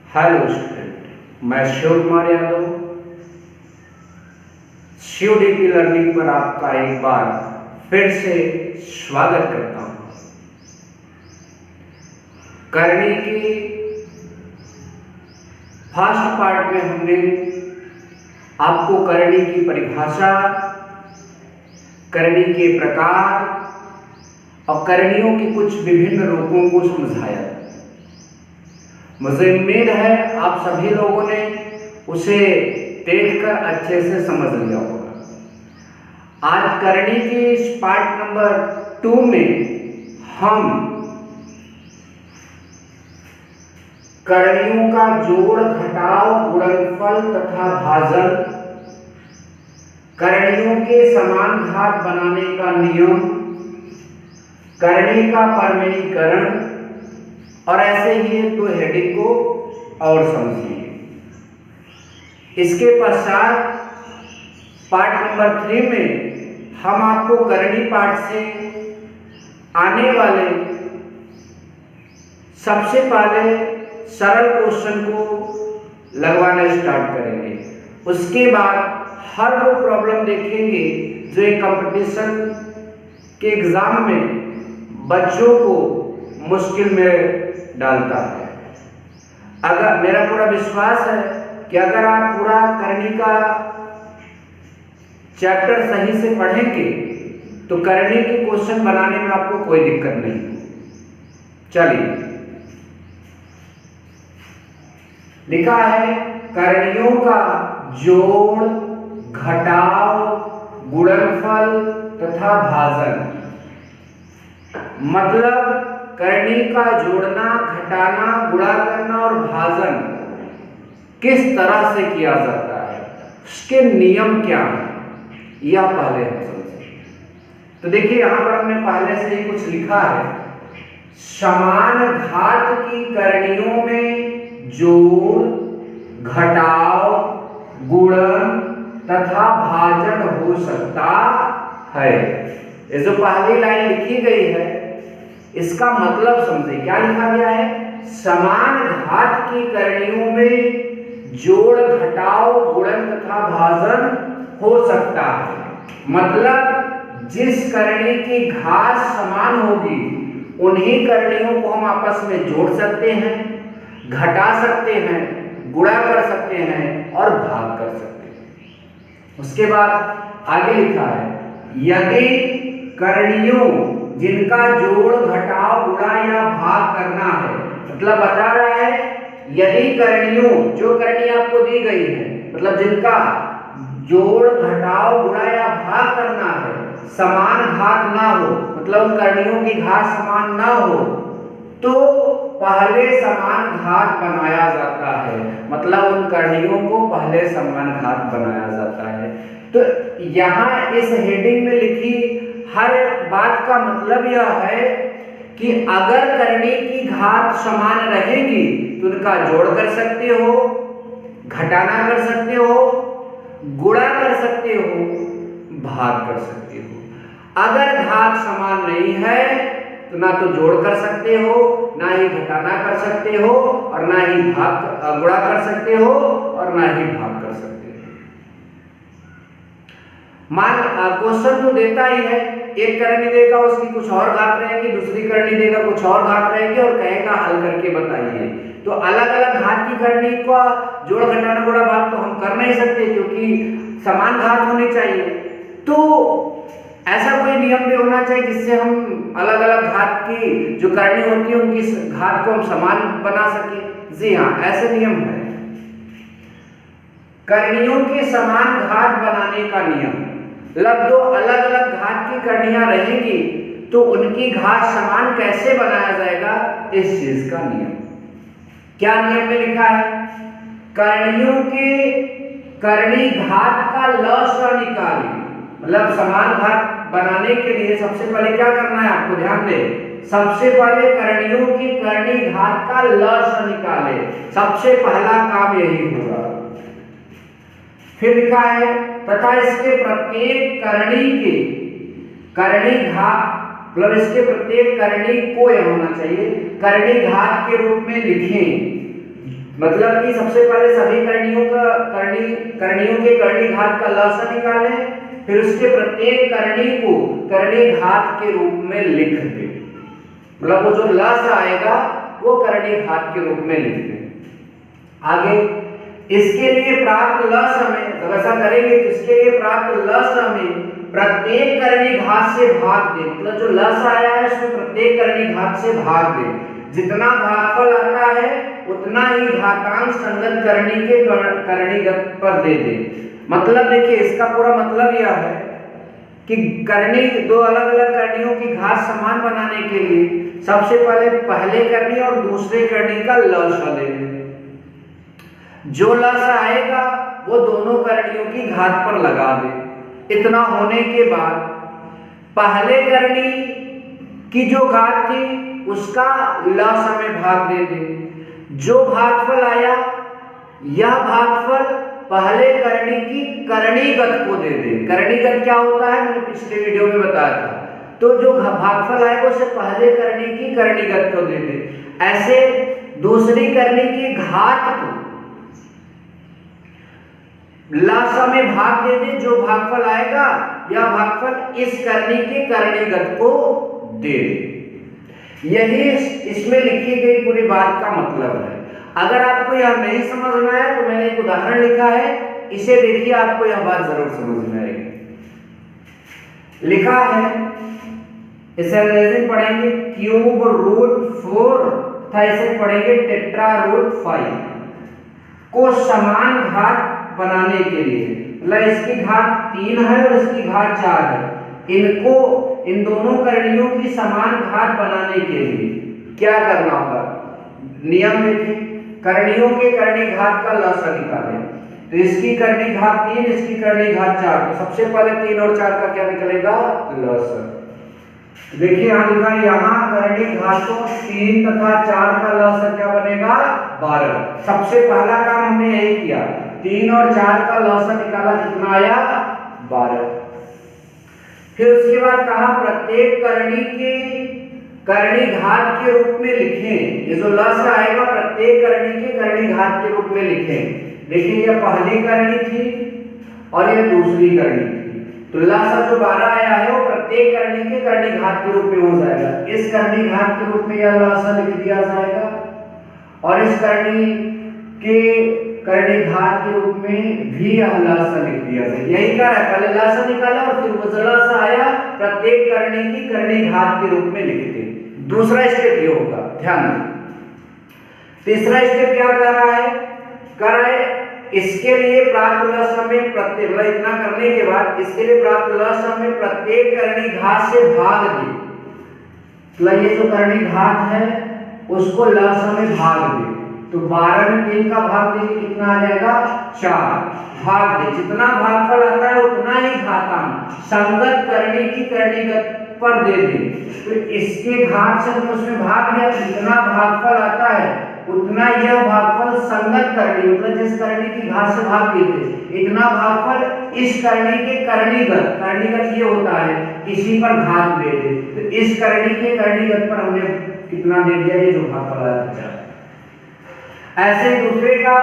Hello student, मैं Shiv Kumar Yadav Shiv DP learning पर आपका एक बार फिर से स्वागत करता हूं। करनी की फर्स्ट पार्ट में हमने आपको करनी की परिभाषा, करनी के प्रकार और करणियों के कुछ विभिन्न रूपों को समझाया। मुझे उम्मीद है आप सभी लोगों ने उसे देखकर अच्छे से समझ लिया होगा। आज करनी के इस पार्ट नंबर 2 में हम करणियों का जोड़, घटाव, गुणनफल तथा भाजन, करणियों के समान घात बनाने का नियम, करनी का परमेयीकरण और ऐसे ही एक दो हेडिंग को और समझिए। इसके पश्चात पार्ट नंबर 3 में हम आपको करनी पार्ट से आने वाले सबसे पहले सरल क्वेश्चन को लगवाना स्टार्ट करेंगे। उसके बाद हर वो प्रॉब्लम देखेंगे जो एक कंपटीशन के एग्जाम में बच्चों को मुश्किल में डालता है। अगर मेरा पूरा विश्वास है कि अगर आप पूरा करनी का चैप्टर सही से पढ़ेंगे तो करनी के क्वेश्चन बनाने में आपको कोई दिक्कत नहीं। चलिए, लिखा है करणियों का जोड़, घटाव, गुणनफल तथा भाजन। मतलब करनी का जोड़ना, घटाना, गुणा करना और भाजन किस तरह से किया जाता है, उसके नियम क्या हैं, यह पहले हम समझें। तो देखिए, यहां पर हमने पहले से ही कुछ लिखा है। समान घात की करणियों में जोड़, घटाव, गुणन तथा भाजन हो सकता है। ये जो पहली लाइन लिखी गई है इसका मतलब समझे। क्या लिखा गया है? समान घात की करणियों में जोड़, घटाव, गुणन तथा भाजन हो सकता है। मतलब जिस करनी की घात समान होगी उन्हीं करणियों को हम आपस में जोड़ सकते हैं, घटा सकते हैं, गुणा कर सकते हैं और भाग कर सकते हैं। उसके बाद आगे लिखा है, यदि करणियों जिनका जोड़, घटाव, गुणा या भाग करना है, मतलब बता रहा है यदि करणियों, जो करनी आपको दी गई है, मतलब जिनका जोड़, घटाव, गुणा या भाग करना है, समान घात ना हो, मतलब उन करणियों की घात समान ना हो, तो पहले समान घात बनाया जाता है। मतलब उन करणियों को पहले समान घात बनाया जाता है। तो यहाँ इस हेडिंग में लिखी हर बात का मतलब यह है कि अगर करनी की घात समान रहेगी तो उनका जोड़ कर सकते हो, घटाना कर सकते हो, गुणा कर सकते हो, भाग कर सकते हो। अगर घात समान नहीं है तो ना तो जोड़ कर सकते हो, ना ही घटाना कर सकते हो और ना ही गुणा कर सकते हो और ना ही भाग कर सकते हो। मान क्वेश्चन तो देता ही है, एक करनी देगा उसकी कुछ और घात रहेगी, दूसरी करनी देगा कुछ और घात रहेगी और कहेगा हल करके बताइए। तो अलग अलग घात की करनी का जोड़, घटाना, गुणा, भाग तो हम कर नहीं सकते क्योंकि समान घात होनी चाहिए। तो ऐसा कोई नियम भी होना चाहिए जिससे हम अलग अलग घात की जो करनी होती है उनकी घात को हम समान बना सके। जी हाँ, ऐसे नियम है। करणियों के समान घात बनाने का नियम, मतलब दो अलग अलग घात की करणियां रहेंगी तो उनकी घात समान कैसे बनाया जाएगा, इस चीज का नियम। क्या नियम में लिखा है? करणियों के करनी घात का लसाअ निकालें। मतलब समान घात बनाने के लिए सबसे पहले क्या करना है, आपको ध्यान दें। सबसे पहले करणियों की करनी घात का लसाअ निकाले। सबसे पहला काम यही होगा। फिर लिखा है तथा इसके प्रत्येक करनी के करनी घात, मतलब इसके प्रत्येक करनी को यह होना चाहिए करनी घात के रूप में लिखें मतलब कि सबसे पहले सभी करणियों के करणी घात का लसा निकालें, फिर उसके प्रत्येक करणी को करणी घात के रूप में लिख दें। मतलब वो जो लस आएगा वो करणी घात के रूप में लिख दें। आगे इसके लिए प्राप्त लस में जब ऐसा करेंगे तो इसके लिए प्राप्त लस में प्रत्येक करणी घात से भाग दें। मतलब जो लस आया है उसमें प्रत्येक करणी घात से भाग दें। जितना भागफल आता है उतना ही घातांक संगत करणी के करणीगत पर दे दे। मतलब देखिए इसका पूरा मतलब यह है कि करणी दो अलग अलग करणियों की घात समान बनाने के लिए सबसे पहले करणी और दूसरे करणी का लसा ले लें। जो लसा आएगा वो दोनों करणियों की घात पर लगा दे। इतना होने के बाद पहले करणी की जो घात थी उसका लसा में भाग दे दे। जो भागफल आया यह भागफल पहले करणी की करणीगत को दे दे। करणीगत क्या होता है मैंने पिछले वीडियो में बताया था। तो जो भागफल आएगा उसे पहले करणी की करणीगत को दे दे। ऐसे दूसरी करणी की घात को लसा में भाग दे दे। जो भागफल आएगा यह भागफल इस करणी के करणीगत को दे दे। यही इसमें लिखी गई पूरी बात का मतलब है। अगर आपको यह नहीं समझ में आया तो मैंने एक उदाहरण लिखा है, इसे देखिए आपको यह बात जरूर समझ में आएगी। लिखा है इसे अंग्रेजी पढ़ेंगे क्यूब रूट 4 तथा इसे पढ़ेंगे टेट्रा रूट 5 को समान घात बनाने के लिए। मतलब इसकी घात 3 है और इसकी घात 4 है। इनको इन दोनों करणियों की समान घात बनाने के लिए क्या करना होगा? नियम देखिए, करणियों के करणी घात का लसा निकालें। तो इसकी करणी घात 3, इसकी करणी घात 4। तो सबसे पहले 3 और 4 का क्या निकलेगा? लसा। देखिए यहां लिखा है, यहां करणी घातों 3 तथा 4 का लसा क्या बनेगा? 12। सबसे पहला काम हमने यही किया, 3 और 4 का लसा निकाला, कितना आया? 12। फिर उसके बाद कहा प्रत्येक करणी के करणी घात के रूप में लिखें। ये जो लसा आएगा प्रत्येक करणी के करणी घात के रूप में लिखें। देखिए यह पहली करणी थी और यह दूसरी करणी थी। तो लसा जो 12 आया है वो प्रत्येक करणी के करणी घात के रूप में हो जाएगा। इस करणी घात के रूप में यह लसा लिख दिया जाएगा और इस करणी के करणी घात के रूप में भी यह लसा लिख दिया जाएगा। यही क्या है, पहले लसा निकाला और फिर वो लसा आया प्रत्येक करणी की करणी घात के रूप में लिखते। दूसरा स्टेप ये होगा, ध्यान दें। तीसरा स्टेप क्या कर रहा है? इसके लिए प्राप्त लसा में प्रत्येक, मतलब इतना करने के बाद इसके लिए प्राप्त लसा में प्रत्येक करणी घात से भाग दे। मतलब ये जो करणी घात है उसको लसा में भाग दे। तो 12 में 3 का भाग देंगे, कितना आ जाएगा? 4। भाग दे, जितना भागफल आता है उतना ही घातांक संगत करणी की करणीगत पर दे दे। तो इसके घात से हमने उसमें भाग दिया, जितना भागफल आता है उतना यह भागफल संगत करणी, मतलब जिस करणी की घात से भाग देते इतना भागफल इस करणी के करणीगत, करणीगत ये होता है इसी पर घात दे दे। तो इस करणी के करणीगत पर हमने कितना दे दिया? ये जो भागफल आया। ऐसे दूसरे का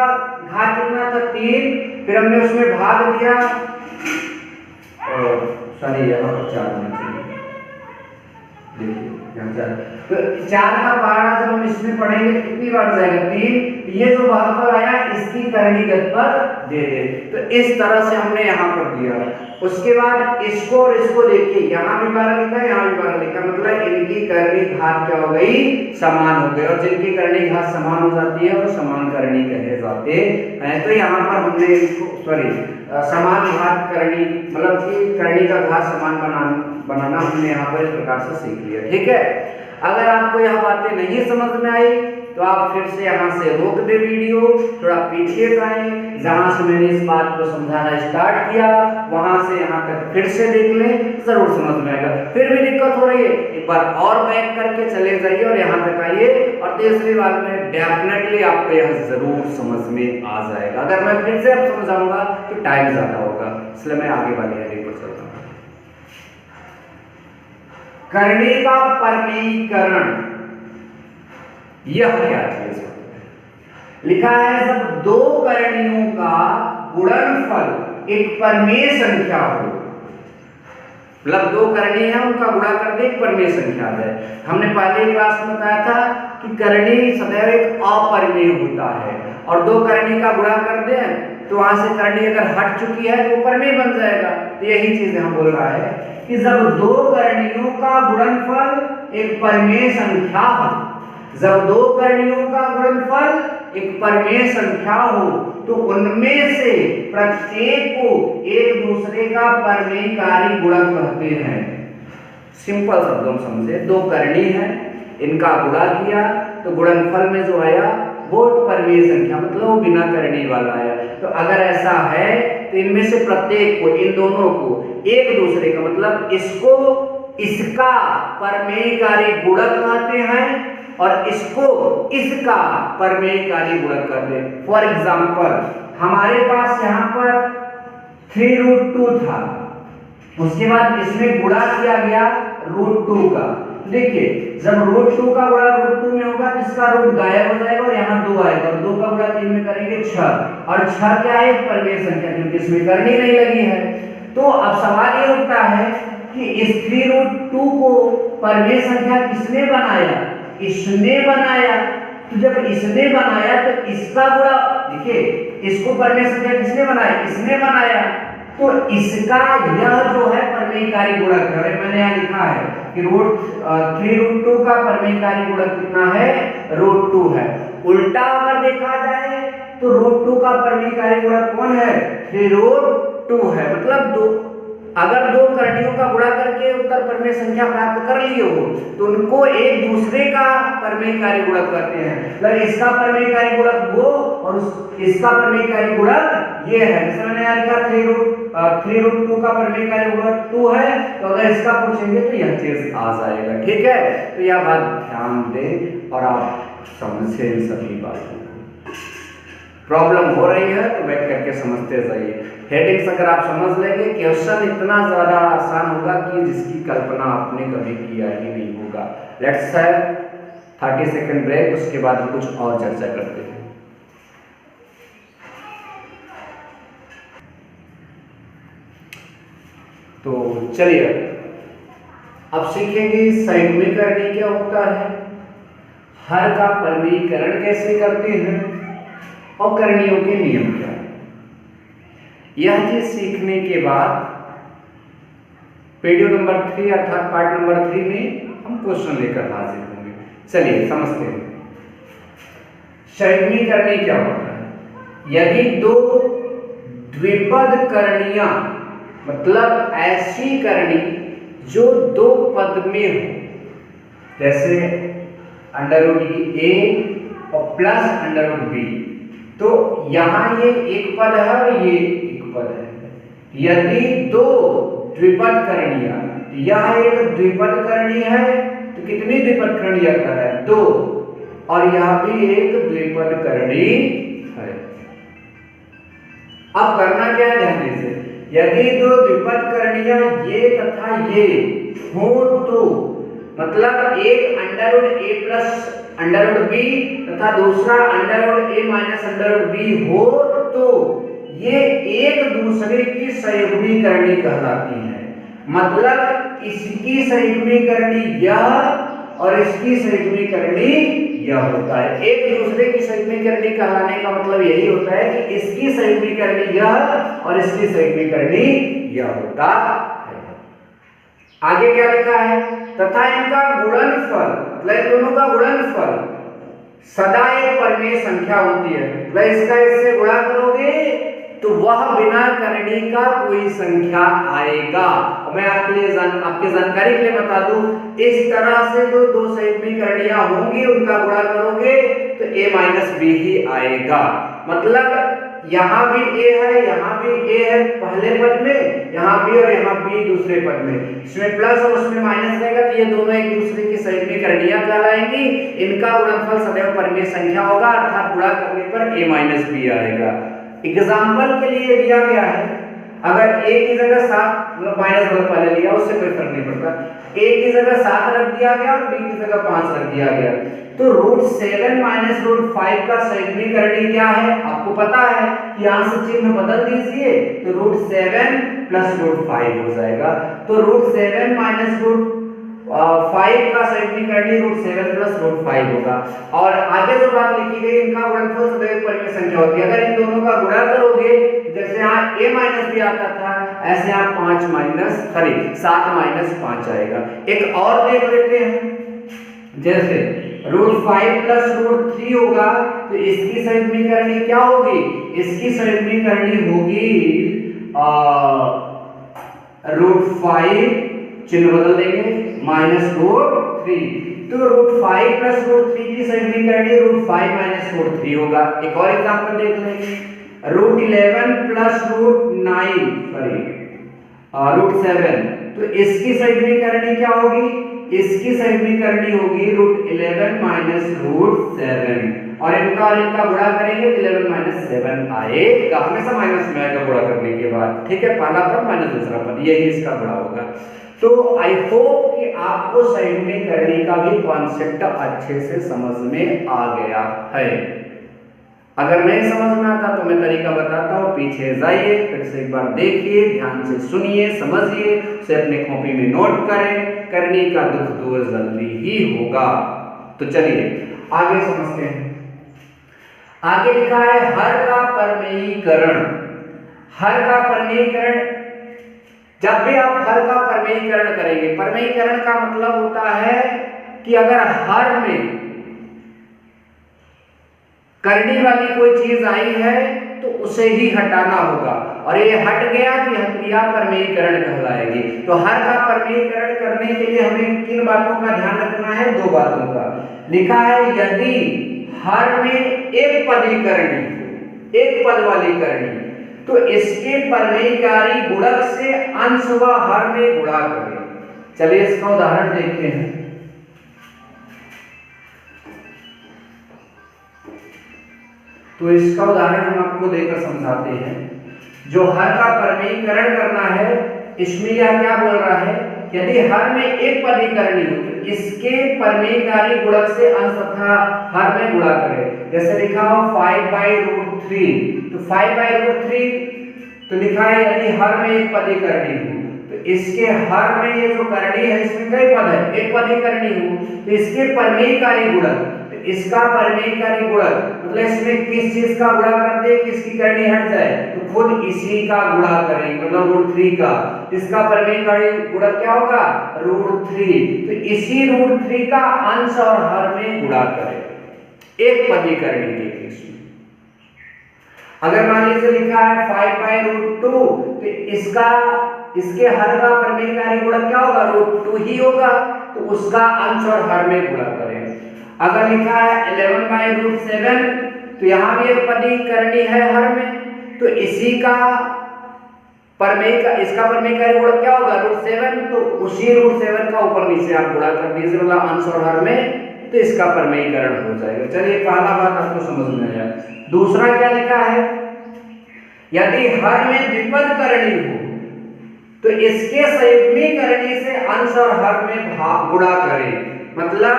घात कितना था? 3। फिर हमने उसमें भाग दिया, सॉरी यहाँ पर 4 होना चाहिए। देखिए यहाँ 4, तो 4 का 12 जब हम इसमें पढ़ेंगे कितनी बार जाएगा? 3। ये जो भागफल आया इसकी करणीगत पर दे दे। तो इस तरह से हमने यहाँ पर दिया। उसके बाद इसको और इसको देखिए, यहाँ भी 12 लिखा है, यहाँ भी 12 लिखा, मतलब इनकी करणी घात क्या हो गई? समान हो गई। और जिनकी करणी घात समान हो जाती है वो समान करणी कहे जाते हैं। तो यहाँ पर हमने समान घात करणी, मतलब कि करणी का घात समान बनाना हमने यहाँ पर इस प्रकार से सीख लिया। ठीक है, अगर आपको यह बातें नहीं समझ में आई तो आप फिर से यहाँ से रोक दे वीडियो, थोड़ा पीछे जाएं, जहाँ से मैंने इस बात को समझाना स्टार्ट किया वहां से यहाँ तक फिर से देख लें, जरूर समझ में आएगा। फिर भी दिक्कत हो रही है एक बार और बैक करके चले जाइए और यहाँ तक आइए, और तीसरी बात में डेफिनेटली आपको यह जरूर समझ में आ जाएगा। अगर मैं फिर से अब समझाऊंगा तो टाइम ज्यादा होगा, इसलिए मैं आगे वाले हेडिंग पर चलता हूँ। करणी का परमीकरण यह क्या चीज है? लिखा है जब दो करणियों का गुणनफल एक परिमेय संख्या हो, मतलब दो करणी है उनका गुणा कर दे एक परिमेय संख्या है। हमने पहले क्लास में बताया था कि करणी सदैव एक अपरिमेय होता है और दो करणी का गुणा कर दे तो वहां से करणी अगर हट चुकी है तो परिमेय बन जाएगा। तो यही चीज हम बोल रहा है कि जब दो करणियों का गुणनफल एक परिमेय संख्या हो, जब दो करणियों का गुणनफल एक परिमेय संख्या हो तो उनमें से प्रत्येक को एक दूसरे का परिमेयकारी गुणक कहते हैं। सिंपल शब्दों में समझे, दो करणी है इनका गुणा किया तो गुणनफल में जो आया वो परिमेय संख्या, मतलब वो बिना करणी वाला आया। तो अगर ऐसा है तो इनमें से प्रत्येक को, इन दोनों को एक दूसरे का, मतलब इसको इसका परिमेयकारी गुणक कहते हैं और इसको इसका परिमेयकारी गुणक कहते हैं। फॉर एग्जाम्पल हमारे पास यहाँ पर 3√2 था, उसके बाद इसमें गुणा किया गया √2 का। देखिए जब √2 का गुणा √2 में होगा तो इसका रूट गायब हो जाएगा और यहाँ 2 आएगा और 2 का गुणा 3 में करेंगे 6, और 6 क्या है एक परिमेय संख्या क्योंकि इसमें करनी नहीं लगी है। तो अब सवाल ये उठता है कि इस 3√2 को परिमेय संख्या किसने बनाया? इसने बनाया। तो जब इसने बनाया तो इसका गुणा, देखिए इसको परिमेय संख्या किसने बनाया? इसने बनाया। तो इसका यह जो है परिमेयकारी गुणक है, मैंने यहाँ लिखा है कि 3√2 का परिमेयकारी गुणक कितना है? √2 है। उल्टा अगर देखा जाए तो √2 का परिमेयकारी गुणक कौन है? 3√2 है। मतलब अगर दो करणियों का गुणा करके उत्तर परिमेय संख्या प्राप्त कर लिए हो तो उनको एक दूसरे का परिमेयकारी गुणक कहते हैं। मतलब इसका परिमेयकारी गुणक वो और इसका परिमेयकारी गुणक ये है। जैसे मैंने यहाँ लिखा 3√2 का परिमेयकारी गुणक 2 है, तो अगर इसका पूछेंगे तो यह चीज आ जाएगा। ठीक है, तो यह बात ध्यान दें और आप समझें इन सभी बातों। प्रॉब्लम हो रही है तो बैठ करके समझते जाइए। हेडिंग्स अगर आप समझ लेंगे क्वेश्चन इतना ज़्यादा आसान होगा कि जिसकी कल्पना आपने कभी किया ही नहीं होगा। लेट्स हैव 30 सेकंड ब्रेक, उसके बाद हम कुछ और चर्चा करते हैं। तो चलिए अब सीखेंगे संयुग्मीकरण क्या होता है, हर का परिमेयीकरण कैसे करते हैं और करणियों के नियम क्या है। यह चीज सीखने के बाद वीडियो नंबर 3 अर्थात पार्ट नंबर 3 में हम क्वेश्चन लेकर हाजिर होंगे। चलिए समझते हैं संयुग्मीकरण क्या होता है। यदि दो द्विपद करणियां, मतलब ऐसी करणी जो दो पद में हो, जैसे √a और +√b, तो यहां ये एक पद है और ये एक पद है। यदि दो द्विपद करणियां, यह एक द्विपद करणी है तो कितनी द्विपद करणियां कर रहा है? 2, और यह भी एक द्विपद करणी है। अब करना क्या है ध्यान दीजिए, यदि दो द्विपद करणियां ये तथा ये हो तो, मतलब एक √a+√b तथा दूसरा √a-√b हो तो ये एक दूसरे की संयुग्मीकरणी कहलाती है। मतलब इसकी संयुग्मीकरणी यह और इसकी संयुग्मीकरणी यह होता है। एक दूसरे की संयुग्मीकरणी कहलाने का मतलब यही होता है कि इसकी संयुग्मीकरणी यह और इसकी संयुग्मीकरणी यह होता है। आगे क्या लिखा है? तथा इनका गुणनफल, मतलब दोनों का गुणनफल सदा एक परिमेय संख्या होती है। मतलब इसका इससे गुणा करोगे तो वह बिना करणी का कोई संख्या आएगा। मैं आपके जानकारी के लिए बता दूं, इस तरह से जो दो संयुग्मीकरणियां होंगी उनका गुणा करोगे तो a-b ही आएगा। मतलब यहाँ भी a है, यहाँ भी a है पहले पद में, यहाँ भी और यहाँ भी दूसरे पद में, इसमें प्लस और उसमें माइनस रहेगा तो ये दोनों एक दूसरे की संयुग्मीकरणियां कहलाएंगी। इनका गुणनफल सदैव परिमेय संख्या होगा, अर्थात गुणा करने पर a-b आएगा। एग्जाम्पल के लिए दिया गया है, अगर a की जगह 7 मतलब माइनस पहले लिया उससे कोई फर्क नहीं पड़ता, a की जगह 7 रख दिया गया और b की जगह 5 रख दिया गया। तो √7 माइनस √5 का समीकरण क्या है आपको पता है कि यहां से चिन्ह बदल दीजिए तो √7 प्लस √5 हो जाएगा। तो √7 माइनस √5 का समीकरण √7 प्लस √5 होगा। और आगे जो बात लिखी गई इनका गुणनफल सदैव परिमेय संख्या होती है। अगर इन दोनों का गुणा करोगे जैसे यहाँ a माइनस b आता था ऐसे यहाँ 7 माइनस 5 आएगा। एक और देख लेते हैं, जैसे √5 प्लस √3 होगा तो इसकी समीकरणी क्या होगी, इसकी समीकरणी होगी √5 चिन्ह बदल देंगे माइनस √3। तो √5 प्लस √3 की समीकरणी √5 माइनस √3 होगा। एक और एग्जांपल देख लेंगे, √11 प्लस √7 तो इसकी समीकरणी क्या होगी, इसकी समीकरणी होगी √11 माइनस √7 और इनका गुणा करेंगे तो 11 माइनस 7 आएगा। हमेशा माइनस में आएगा गुणा करने के बाद, ठीक है, पहला पद माइनस दूसरा पद, यही इसका गुणा होगा। तो आई होप कि आपको समीकरणी का भी कॉन्सेप्ट अच्छे से समझ में आ गया है। अगर नहीं समझ में आता तो मैं तरीका बताता हूँ, पीछे जाइए फिर से एक बार देखिए, ध्यान से सुनिए, समझिए, उसे अपने कॉपी में नोट करें, करने का दुख दूर जल्दी ही होगा। तो चलिए आगे समझते हैं। आगे लिखा है हर का परमेयीकरण। हर का परमेयीकरण, जब भी आप हर का परमेयीकरण करेंगे, परमेयीकरण का मतलब होता है कि अगर हर में करने वाली कोई चीज आई है तो उसे ही हटाना होगा और ये हट गया कि हत्या परमेयीकरण कहलाएगी। तो हर का परमेयीकरण करने के लिए हमें किन बातों का ध्यान रखना है, दो बातों का। लिखा है यदि हर में एक पदी करनी, एक पद वाली करनी, तो इसके परमेयीकारी गुणक से अंश व हर में गुणा करें। चलिए इसका उदाहरण देखते हैं। तो इसका उदाहरण हम आपको देकर समझाते हैं। जो हर का परमेयीकरण करना है इसमें यह क्या बोल रहा है, यदि हर में एक पदी करनी हो तो इसके परमेयीकारी गुणक से अंश तथा हर में गुणा करें। जैसे लिखा हो 5/√3, तो 5/√3 तो लिखा है यदि हर में एक पदी करनी हो तो इसके हर में ये जो करनी है इसमें कई पद है, एक पदी करनी हो तो इसके परमेयीकारी गुणक, इसका परमेयीकारी गुणक मतलब इसमें किस चीज का गुणा कर दे कि इसकी करनी हट जाए, तो खुद इसी का गुणा करें, मतलब √3 का। इसका परमेयीकारी गुणक क्या होगा, √3, तो इसी √3 का अंश और हर में गुणा करें, एक पदी करनी के केस में। अगर मान लीजिए लिखा है 5/√2 तो इसके हर का परमेयीकारी गुणक क्या होगा, √2 ही होगा, तो उसका अंश और हर में गुणा करें। अगर लिखा है 11/√7 तो यहां भी एक पदी करनी है हर में, तो इसी का इसका परमेयीकारी गुणक क्या होगा, √7, तो उसी √7 का ऊपर नीचे आप गुणा कर दीजिए, मतलब अंश और हर में, तो इसका परमेयीकरण हो जाएगा। चलिए पहला बात आपको समझ में आया। दूसरा क्या लिखा है, यदि हर में द्विपद करनी हो तो इसके संयुग्मीकरणी से अंश और हर में गुणा करें। मतलब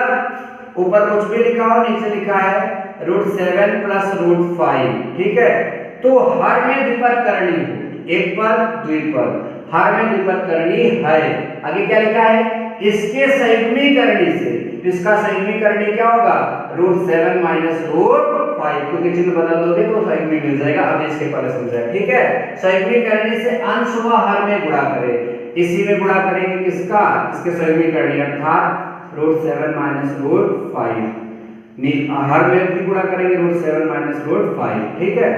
ऊपर कुछ भी लिखा हो, नीचे लिखा है √7 प्लस √5, ठीक है। तो हर में द्विपद करनी हो, एक पद द्विपद, हर में द्विपद करनी है। आगे क्या लिखा है, इसके संयुग्मीकरणी से, इसका संयुग्मीकरणी क्या होगा, √7 माइनस √5, क्योंकि चिन्ह बदल दोगे तो संयुग्मी मिल जाएगा। अब इसके पहले समझाया, ठीक है। संयुग्मीकरणी से अंश व हर में गुणा करें, इसी में गुणा करेंगे किसका, इसके संयुग्मीकरणी अर्थात √7 माइनस √5, हर में भी गुणा करेंगे √7 माइनस √5, ठीक है।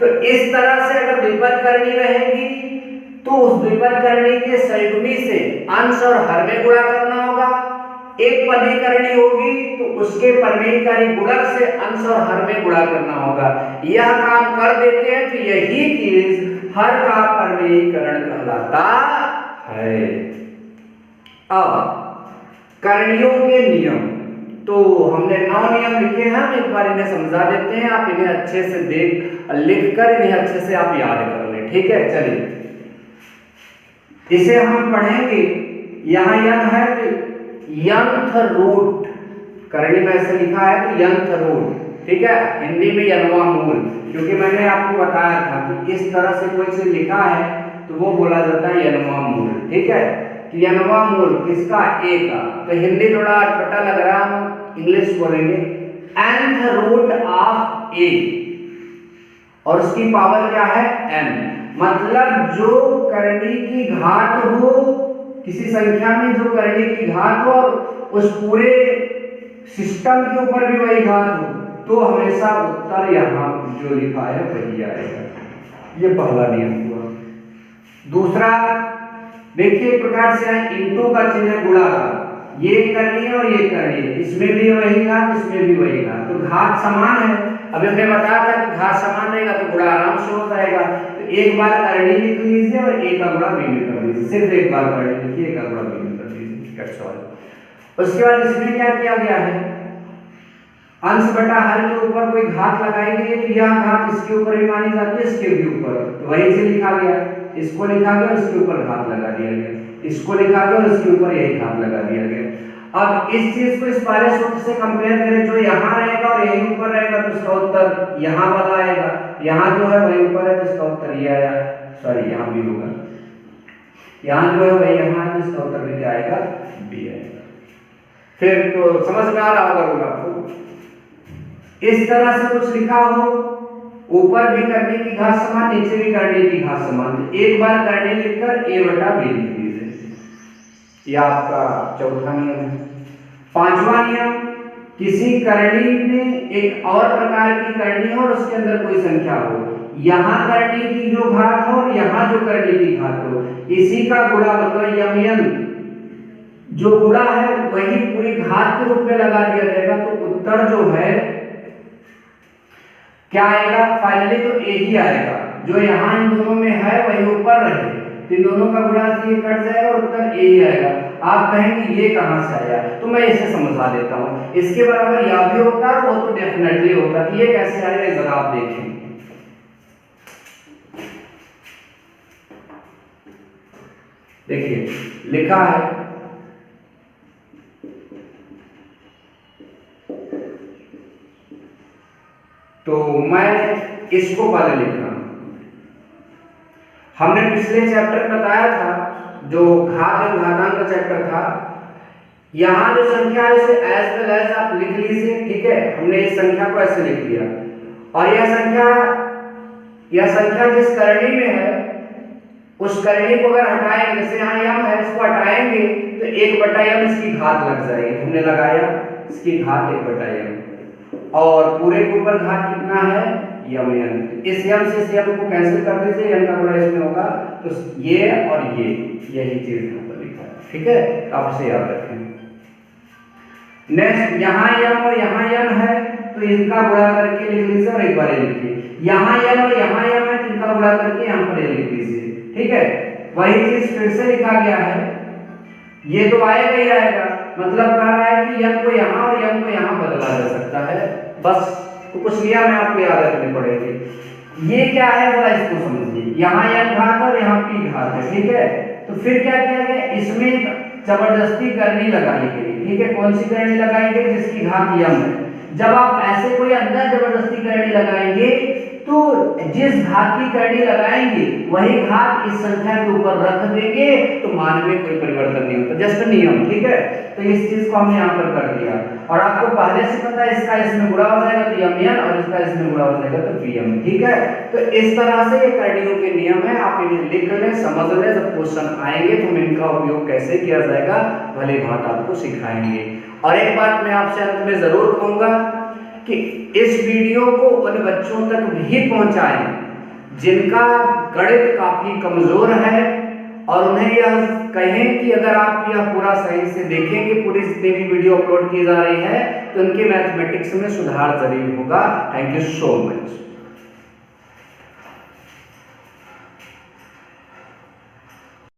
तो इस तरह से अगर द्विपद करनी रहेगी तो उस द्विपद करनी के संयुग्मी से अंश और हर में गुणा करना होगा। एक पदी करनी होगी तो उसके परमेयीकारी गुणक से अंश और हर में गुणा करना होगा। यह काम कर देते हैं तो यही चीज हर का परमेयीकरण कहलाता है। अब करणियों के नियम, तो हमने 9 नियम लिखे हैं, हम एक बार इन्हें समझा देते हैं, आप इन्हें अच्छे से लिख कर इन्हें अच्छे से आप याद कर लें, ठीक है। चलिए इसे हम पढ़ेंगे यहाँ यन है तो यंथ रूट, करणी में ऐसे लिखा है तो यंथ रूट, ठीक है, हिंदी में यनवा मूल, क्योंकि मैंने आपको बताया था कि इस तरह से कोई से लिखा है तो वो बोला जाता है यनवा मूल, ठीक है। तो यनवा मूल किसका? ए का। तो हिंदी थोड़ा अटपटा लग रहा है, हम इंग्लिश बोलेंगे nth रूट ऑफ ए, और उसकी पावर क्या है? n। मतलब जो करणी की घात हो, किसी संख्या में जो करणी की घात हो और उस पूरे सिस्टम के ऊपर भी वही घात हो, तो हमेशा उत्तर यहाँ जो लिखा है वही आएगा। ये पहला नियम हुआ। दूसरा देखिए, एक प्रकार से इंटू का चिन्ह गुणा का, ये करनी है और ये करनी है, इसमें भी वही घात, इसमें भी वही घात, तो घात समान है। अभी हमने बताया था कि घात समान रहेगा तो गुणा आराम से हो जाएगा। तो एक बार करनी लिख लीजिए और एक का गुणा बी में कर लीजिए, सिर्फ एक बार करनी लिखिए, एक का गुणा बी में कर लीजिए, दैट्स ऑल। उसके बाद इसमें क्या किया गया है? अंश बटा हर के ऊपर कोई घात लगाई गई है, तो यह घात इसके ऊपर ही मानी जाती है, इसके भी ऊपर, तो वही से लिखा गया, इसको लिखा गया, इसके ऊपर घात लगा दिया गया, इसको लिखा गया और इसके ऊपर यही घात लगा दिया गया। अब इस चीज को इस पहले सूत्र से कंपेयर करें, जो यहाँ रहेगा और यही ऊपर रहेगा तो इसका उत्तर यहाँ वाला आएगा, यहाँ जो है वही ऊपर है तो इसका उत्तर ये आया, सॉरी यहाँ भी होगा, यहाँ जो है वही यहाँ है तो इसका उत्तर भी क्या आएगा? बी आएगा। फिर तो समझ में आ रहा होगा आपको। इस तरह से कुछ लिखा हो, ऊपर भी करने की घात समान, नीचे भी करने की घात समान, तो एक बार करने लिखकर a बटा b लिख दीजिए, यह आपका चौथा नियम है। पांचवा नियम, किसी करनी में एक और प्रकार की करनी हो और उसके अंदर कोई संख्या हो, यहाँ करनी की जो घात हो और यहाँ जो करनी की घात हो, इसी का गुणा, मतलब यमयन जो गुणा है वही पूरी घात के रूप में लगा दिया जाएगा, तो उत्तर जो है क्या आएगा? फाइनली तो ए ही आएगा, जो यहाँ इन दोनों में है वही ऊपर रहे, तो इन दोनों का गुणा से ये कट जाएगा और उत्तर ए ही आएगा। आप कहेंगे ये कहाँ से आया, तो मैं इसे समझा देता हूँ, इसके बराबर या भी होता है, वो तो डेफिनेटली होता है, ये कैसे आएगा जरा आप देखें। देखिए लिखा है, तो मैं इसको पहले लिख रहा हूं। हमने पिछले चैप्टर में बताया था, जो घात एवं घातांक का चैप्टर था, यहां जो संख्या है उसे एज वेल एज आप लिख लीजिए, ठीक है। हमने इस संख्या को ऐसे लिख दिया, और यह संख्या जिस करनी में है उस करनी को अगर हटाएंगे, जैसे यहाँ यम है, इसको हटाएंगे तो 1/m इसकी घात लग जाएगी, हमने लगाया इसकी घात 1/m, और पूरे के ऊपर घात कितना है? यम। इस यम से इस यम को कैंसिल कर दीजिए, यम का गुणा इसमें होगा, तो ये और ये यही चीज ऊपर लिखा है, ठीक है, तो आप इसे याद रखें। नेक्स्ट, यहाँ यम और यहाँ यम है तो इनका गुणा करके लिख लीजिए और एक बार ये लिखिए, यहाँ यम और यहाँ यम है तो इनका गुणा करके यहाँ पर ये लिख लीजिए, ठीक है। वही चीज फिर से लिखा गया है, ये तो आएगा ही आएगा, मतलब कह रहा है कि यम को यहाँ और यम को यहाँ बदला जा सकता है, बस तो कुछ नियम है आपको याद रखने पड़ेंगे। ये क्या है जरा इसको समझिए, यहाँ यम घात और यहाँ पी घात है, ठीक है। तो फिर क्या किया गया, इसमें जबरदस्ती करनी लगाई गई, ठीक है। कौन सी करनी लगाई गई? जिसकी घात यम है। जब आप ऐसे कोई अंदर जबरदस्ती करनी लगाएंगे तो जिस घात की करनी लगाएंगे वही घात इस संख्या के ऊपर रख देंगे, तो मान में कोई परिवर्तन नहीं होता, जस्ट नियम, ठीक है। तो इस चीज को हमने यहाँ पर कर दिया, और आपको पहले से पता है इसका इसमें गुणा हो जाएगा तो यमयन, और इसका इसमें गुणा हो जाएगा तो pm, ठीक है। तो इस तरह से ये करनियों के नियम है, आप इन्हें लिख लें, समझ लें, जब क्वेश्चन आएंगे तो हम इनका उपयोग कैसे किया जाएगा भली भांति आपको सिखाएंगे। और एक बात मैं आपसे अंत में जरूर कहूंगा कि इस वीडियो को उन बच्चों तक भी पहुंचाएं जिनका गणित काफी कमजोर है, और उन्हें यह कहें कि अगर आप यह पूरा सही से देखेंगे, पूरी जितनी भी वीडियो अपलोड की जा रही है, तो उनके मैथमेटिक्स में सुधार जरूर होगा। Thank you so much.